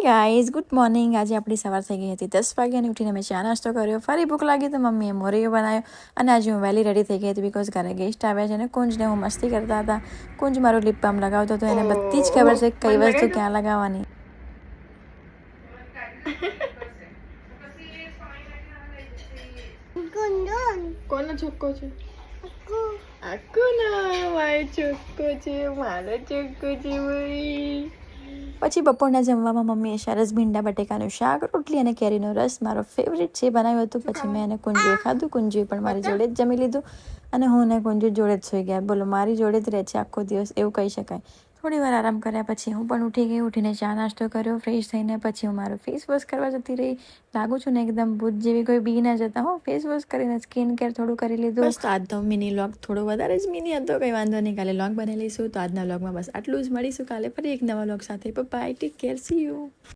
Guys, good morning. આજે આપણી સવાર થઈ ગઈ હતી 10 વાગે અને ઉઠીને મેં ચા નાસ્તો કર્યો. ફરી ભૂખ લાગી તો મમ્મીએ મોરૈયો બનાવ્યો અને આજે હું વહેલી રેડી થઈ ગઈ હતી બિકોઝ ઘરે ગેસ્ટ આવ્યા છે અને કુંજને હું મસ્તી કરતા હતા. કુંજ મારું લિપ બામ લગાવતો હતો, એને બધી જ ખબર છે કઈ વસ્તુ ક્યાં લગાવવાની. કોનો છોક્કો છે? આકુનો. મારો છોક્કો છે, મારો છોક્કો છે ભાઈ. પછી બપોરના જમવામાં મમ્મીએ સરસ ભીંડા બટેકાનું શાક, રોટલી અને કેરીનો રસ મારો ફેવરિટ છે બનાવ્યું હતું. પછી મેં અને કુંજુએ ખાધું. કુંજુએ પણ મારી જોડે જ જમી લીધું અને હું ને કુંજુ જોડે જ સૂઈ ગયા. બોલો, મારી જોડે જ રહે છે આખો દિવસ, એવું કહી શકાય. થોડી વાર આરામ કર્યા પછી હું પણ ઉઠી ગઈ. ઉઠીને ચા નાસ્તો કર્યો, ફ્રેશ થઈને પછી હું મારું ફેસ વોશ કરવા જતી રહી. લાગુ છું ને એકદમ ભૂત જેવી, કોઈ બી ના જતા. હું ફેસ વોશ કરીને સ્કિન કેર થોડું કરી લીધું. બસ આજનો મિની વ્લોગ થોડો વધારે જ મિની હતો, કંઈ વાંધો નહીં. કાલે વ્લોગ બનાવી લઈશું. તો આજના વ્લોગમાં બસ આટલું જ. મળીશું કાલે ફરી એક નવા વ્લોગ સાથે. Bye, take care, see you.